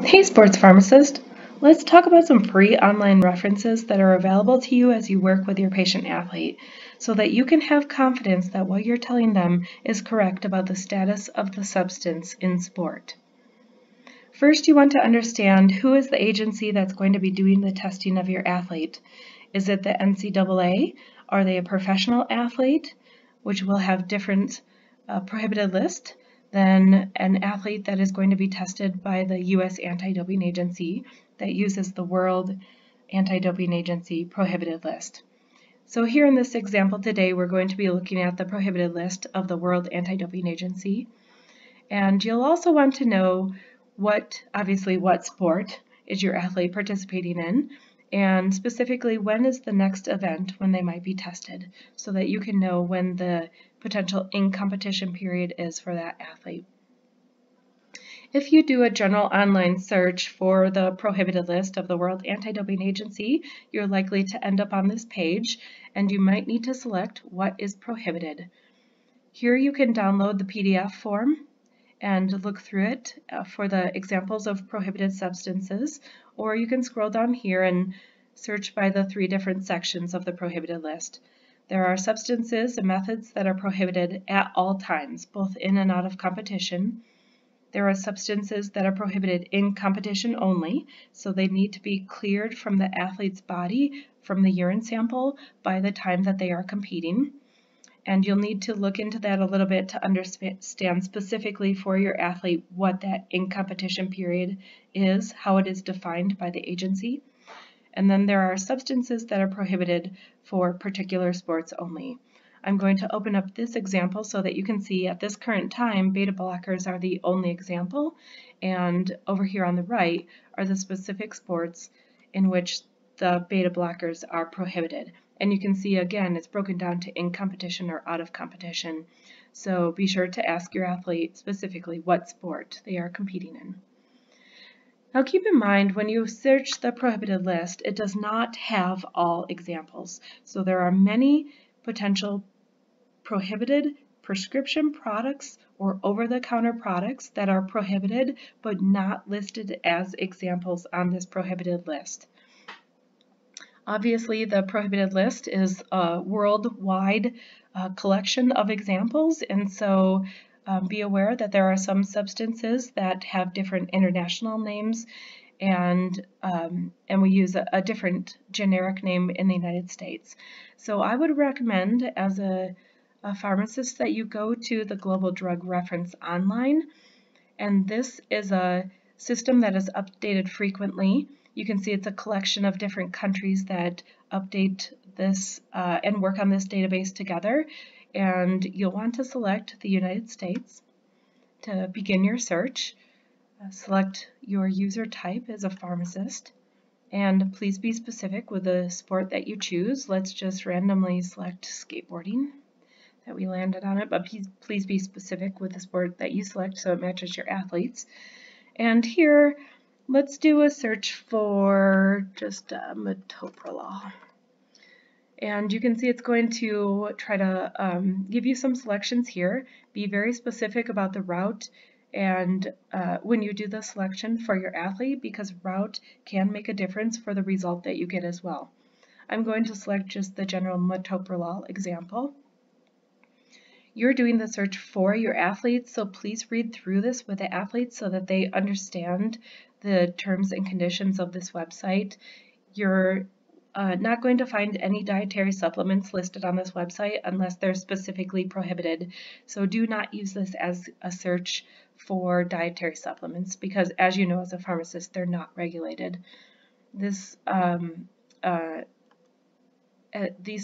Hey sports pharmacist, let's talk about some free online references that are available to you as you work with your patient athlete so that you can have confidence that what you're telling them is correct about the status of the substance in sport. First, you want to understand who is the agency that's going to be doing the testing of your athlete. Is it the NCAA? Are they a professional athlete, which will have different prohibited list than an athlete that is going to be tested by the U.S. Anti-Doping Agency that uses the World Anti-Doping Agency prohibited list. So here in this example today, we're going to be looking at the prohibited list of the World Anti-Doping Agency. And you'll also want to know obviously what sport is your athlete participating in, and specifically when is the next event when they might be tested, so that you can know when the potential in-competition period is for that athlete. If you do a general online search for the prohibited list of the World Anti-Doping Agency, you're likely to end up on this page, and you might need to select what is prohibited. Here you can download the PDF form and look through it for the examples of prohibited substances, or you can scroll down here and search by the 3 different sections of the prohibited list. There are substances and methods that are prohibited at all times, both in and out of competition. There are substances that are prohibited in competition only, so they need to be cleared from the athlete's body from the urine sample by the time that they are competing. And you'll need to look into that a little bit to understand specifically for your athlete what that in-competition period is, how it is defined by the agency. And then there are substances that are prohibited for particular sports only. I'm going to open up this example so that you can see at this current time, beta blockers are the only example, and over here on the right are the specific sports in which the beta blockers are prohibited. And you can see again, it's broken down to in competition or out of competition. So be sure to ask your athlete specifically what sport they are competing in. Now keep in mind, when you search the prohibited list, it does not have all examples. So there are many potential prohibited prescription products or over-the-counter products that are prohibited but not listed as examples on this prohibited list. Obviously, the prohibited list is a worldwide collection of examples, and so be aware that there are some substances that have different international names, and we use a different generic name in the United States. So I would recommend, as a pharmacist, that you go to the Global Drug Reference online, and this is a system that is updated frequently. You can see it's a collection of different countries that update this and work on this database together. And you'll want to select the United States to begin your search. Select your user type as a pharmacist. And please be specific with the sport that you choose. Let's just randomly select skateboarding that we landed on it, but please be specific with the sport that you select so it matches your athletes. And here, let's do a search for just metoprolol. And you can see it's going to try to give you some selections here. Be very specific about the route and when you do the selection for your athlete, because route can make a difference for the result that you get as well. I'm going to select just the general metoprolol example. You're doing the search for your athletes, so please read through this with the athletes so that they understand the terms and conditions of this website. You're not going to find any dietary supplements listed on this website unless they're specifically prohibited. So do not use this as a search for dietary supplements because, as you know, as a pharmacist, they're not regulated. These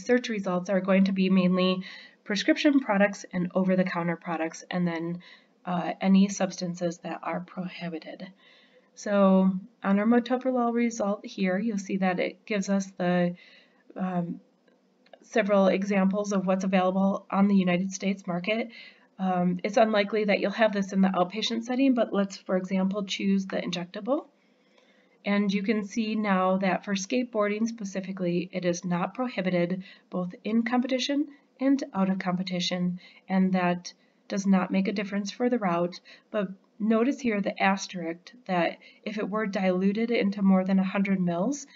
search results are going to be mainly prescription products and over-the-counter products, and then any substances that are prohibited. So on our metoprolol result here, you'll see that it gives us the several examples of what's available on the United States market. It's unlikely that you'll have this in the outpatient setting, but let's, for example, choose the injectable. And you can see now that for skateboarding specifically, it is not prohibited both in competition and out of competition, and that does not make a difference for the route, but notice here the asterisk that if it were diluted into more than 100 mils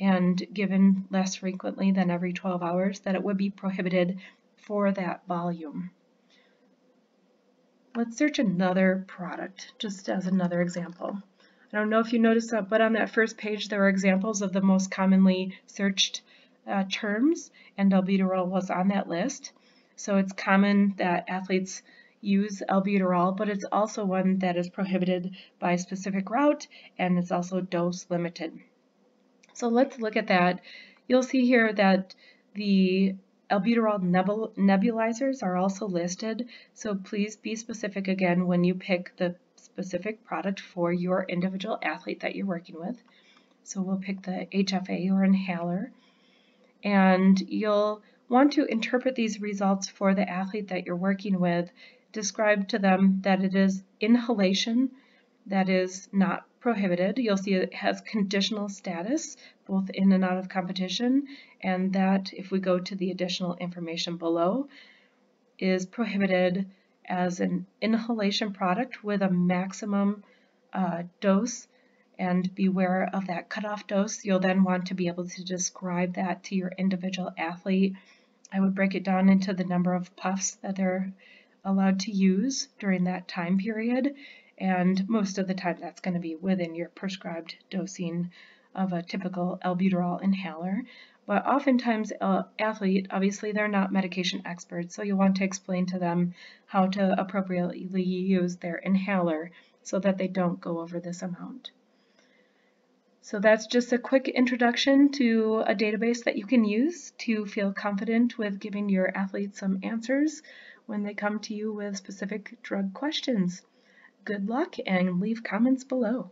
and given less frequently than every 12 hours, that it would be prohibited for that volume. Let's search another product, just as another example. I don't know if you noticed that, but on that first page there are examples of the most commonly searched terms, and albuterol was on that list. So it's common that athletes use albuterol, but it's also one that is prohibited by a specific route, and it's also dose limited. So let's look at that. You'll see here that the albuterol nebulizers are also listed, so please be specific again when you pick the specific product for your individual athlete that you're working with. So we'll pick the HFA or inhaler, and you'll want to interpret these results for the athlete that you're working with. Describe to them that it is inhalation that is not prohibited. You'll see it has conditional status both in and out of competition, and that if we go to the additional information below, is prohibited as an inhalation product with a maximum dose, and beware of that cutoff dose. You'll then want to be able to describe that to your individual athlete. I would break it down into the number of puffs that they're allowed to use during that time period, and most of the time that's going to be within your prescribed dosing of a typical albuterol inhaler. But oftentimes an athlete, obviously they're not medication experts, so you'll want to explain to them how to appropriately use their inhaler so that they don't go over this amount. So that's just a quick introduction to a database that you can use to feel confident with giving your athletes some answers when they come to you with specific drug questions. Good luck, and leave comments below.